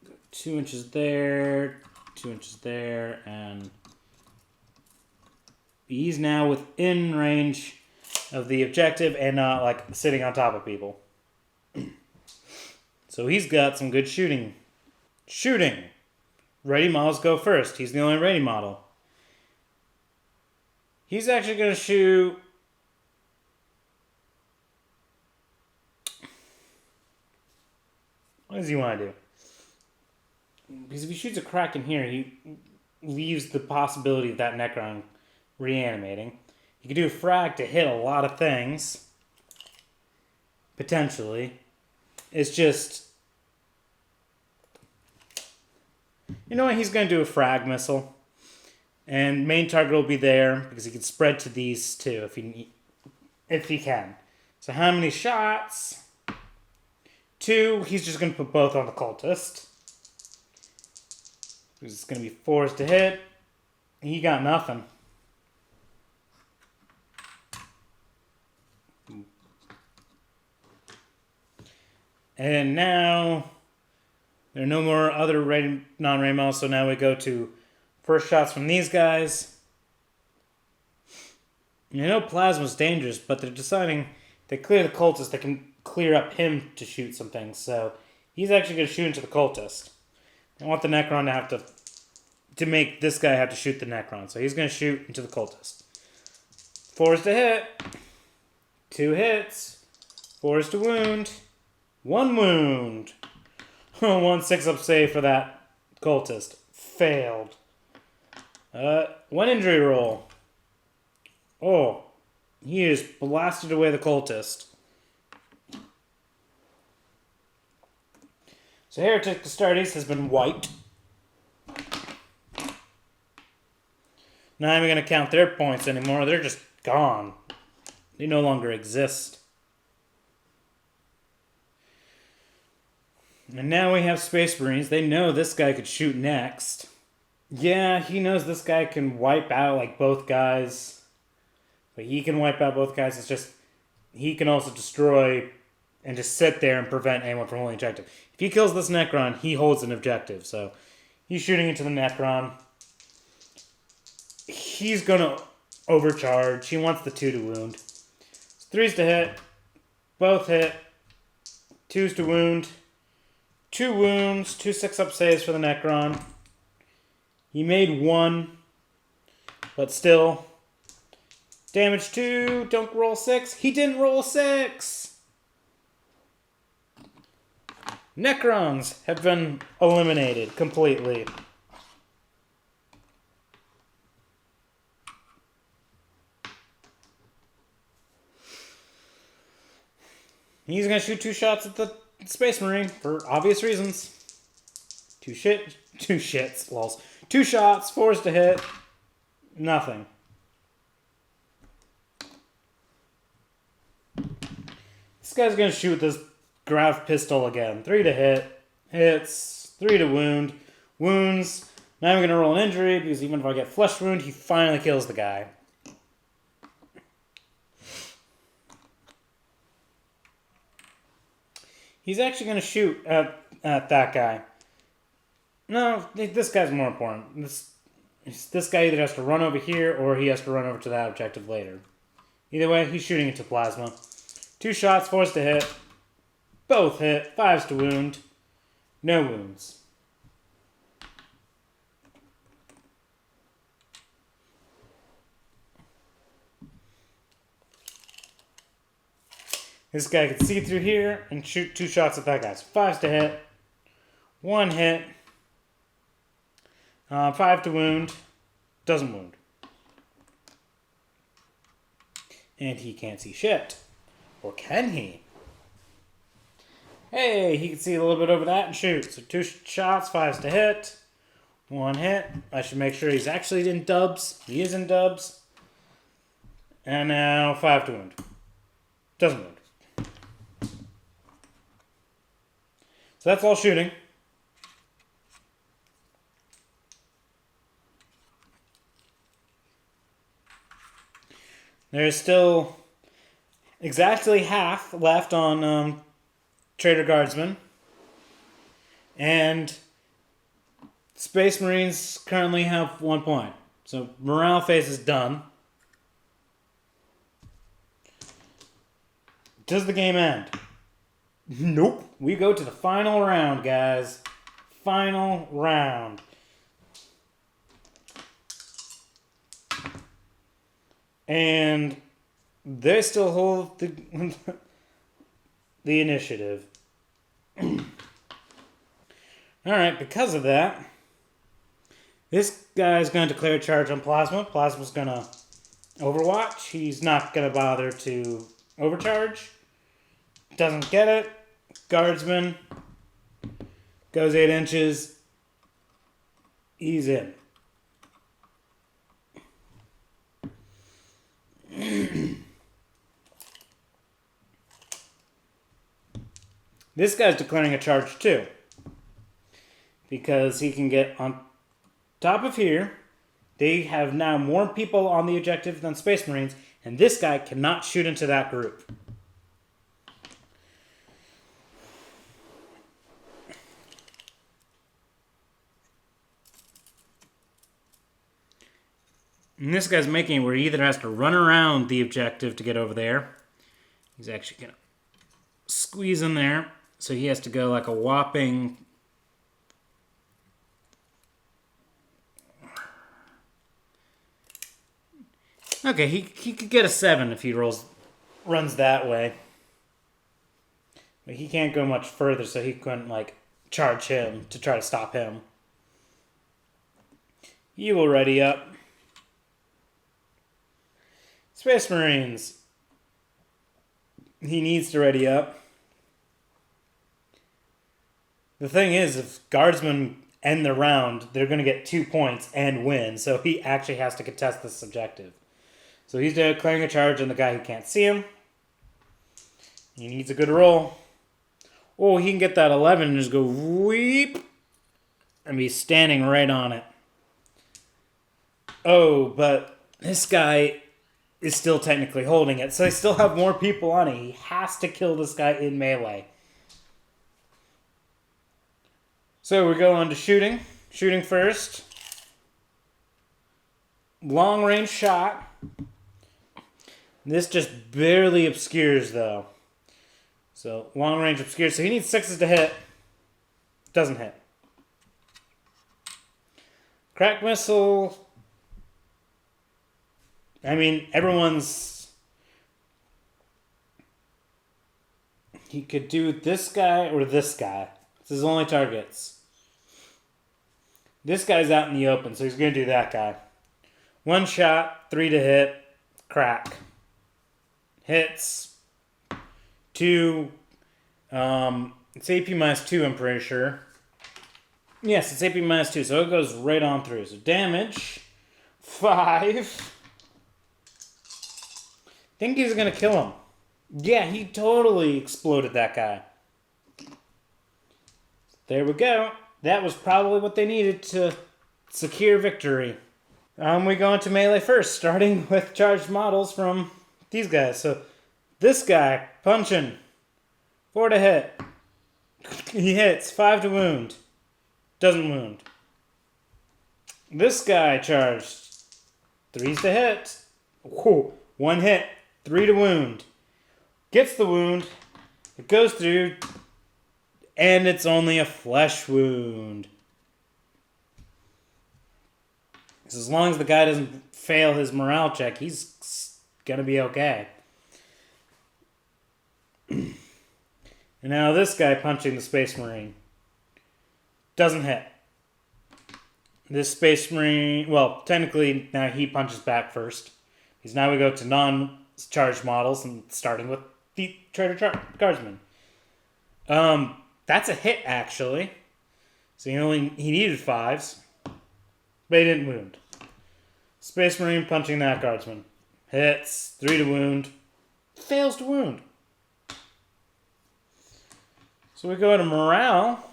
to 2 inches there, 2 inches there, and he's now within range of the objective and not like sitting on top of people. So he's got some good shooting. Shooting! Ready models go first. He's the only ready model. He's actually going to shoot... What does he want to do? Because if he shoots a crack in here, he leaves the possibility of that Necron reanimating. He could do a frag to hit a lot of things. Potentially. It's just... You know what? He's going to do a frag missile. And main target will be there, because he can spread to these two if he can. So how many shots? 2. He's just going to put both on the Cultist. It's going to be 4s to hit. He got nothing. And now there are no more other non-ray models, so now we go to first shots from these guys. I know Plasma's dangerous, but they're deciding they clear the Cultist, they can clear up him to shoot some things. So he's actually going to shoot into the Cultist. I want the Necron to have to make this guy have to shoot the Necron. So he's going to shoot into the Cultist. 4s to hit. 2 hits. 4s to wound. 1 wound. 1 6-up save for that Cultist. Failed. 1 injury roll. Oh. He just blasted away the Cultist. So Heretic Astartes has been wiped. Not even going to count their points anymore. They're just gone. They no longer exist. And now we have Space Marines. They know this guy could shoot next. Yeah, he knows this guy can wipe out like both guys. But he can wipe out both guys. It's just he can also destroy and just sit there and prevent anyone from holding objective. If he kills this Necron, he holds an objective. So he's shooting into the Necron. He's going to overcharge. He wants the 2 to wound. 3s to hit. Both hit. 2s to wound. 2 wounds. 2 6-up saves for the Necron. He made 1. But still. Damage 2. Don't roll 6. He didn't roll 6. Necrons have been eliminated completely. He's going to shoot 2 shots at the Space Marine for obvious reasons. 2 shits, lols. 2 shots, 4s to hit. Nothing. This guy's going to shoot this grav pistol again. 3 to hit. Hits. 3 to wound. Wounds. Now I'm going to roll an injury because even if I get flesh wound, he finally kills the guy. He's actually going to shoot at that guy. No, this guy's more important. This guy either has to run over here or he has to run over to that objective later. Either way, he's shooting into Plasma. 2 shots, 4s to hit. Both hit. 5s to wound. No wounds. This guy can see through here and shoot 2 shots at that guy. So 5s to hit. 1 hit. 5 to wound. Doesn't wound. And he can't see shit. Or can he? Hey, he can see a little bit over that and shoot. So 2 shots, 5s to hit. 1 hit. I should make sure he's actually in dubs. He is in dubs. And now 5 to wound. Doesn't wound. So that's all shooting. There's still exactly half left on Traitor Guardsmen. And Space Marines currently have 1 point. So morale phase is done. Does the game end? Nope. We go to the final round, guys. Final round. And they still hold the the initiative. Alright, because of that, this guy's going to declare a charge on Plasma. Plasma's going to overwatch. He's not going to bother to overcharge. Doesn't get it. Guardsman goes 8 inches. He's in. This guy's declaring a charge too, because he can get on top of here. They have now more people on the objective than Space Marines, and this guy cannot shoot into that group. And this guy's making it where he either has to run around the objective to get over there. He's actually going to squeeze in there. So he has to go like a whopping... Okay, he could get a 7 if he runs that way. But he can't go much further, so he couldn't like charge him to try to stop him. He will ready up. Space Marines. He needs to ready up. The thing is, if Guardsmen end the round, they're going to get 2 points and win. So he actually has to contest this objective. So he's declaring a charge on the guy who can't see him. He needs a good roll. Oh, he can get that 11 and just go weep. And be standing right on it. Oh, but this guy is still technically holding it. So they still have more people on it. He has to kill this guy in melee. So we go on to shooting. Shooting first. Long range shot. This just barely obscures though. So long range obscures. So he needs 6s to hit. Doesn't hit. Crack missile. I mean, everyone's... He could do this guy or this guy. It's his only targets. This guy's out in the open, so he's going to do that guy. 1 shot, 3 to hit, crack. Hits. 2. It's AP minus 2, I'm pretty sure. Yes, it's AP minus 2, so it goes right on through. So damage, 5. Think he's going to kill him. Yeah, he totally exploded that guy. There we go. That was probably what they needed to secure victory. We go into melee first, starting with charged models from these guys. So this guy, punching. 4 to hit. He hits. 5 to wound. Doesn't wound. This guy charged. 3s to hit. Whoa. 1 hit. 3 to wound. Gets the wound. It goes through. And it's only a flesh wound. So as long as the guy doesn't fail his morale check, he's going to be okay. And now this guy punching the Space Marine. Doesn't hit. this Space Marine, well, technically now he punches back first. Because now we go to non-charged models and starting with the Traitor Guardsmen. That's a hit actually. So he needed 5s, but he didn't wound. Space Marine punching that Guardsman. Hits, 3 to wound, fails to wound. So we go to morale.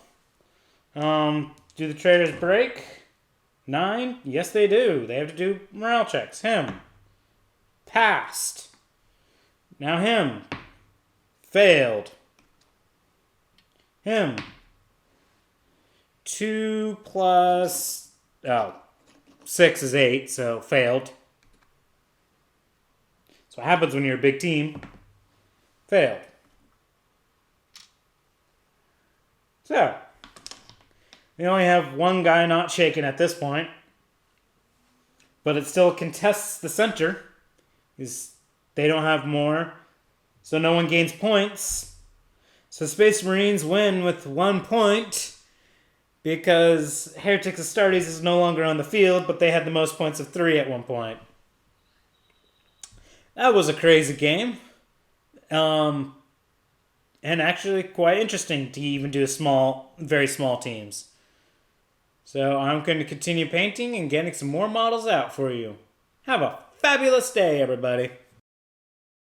Do the Traitors break? 9? Yes, they do. They have to do morale checks. Him. Passed. Now him. Failed. Him. 2 plus... 6 is 8, so failed. So what happens when you're a big team? Failed. So, we only have one guy not shaken at this point. But it still contests the center. Because they don't have more. So no one gains points. So Space Marines win with 1 point. Because Heretic Astartes is no longer on the field, but they had the most points of 3 at one point. That was a crazy game. And actually quite interesting to even do very small teams. So I'm going to continue painting and getting some more models out for you. Have a fabulous day, everybody.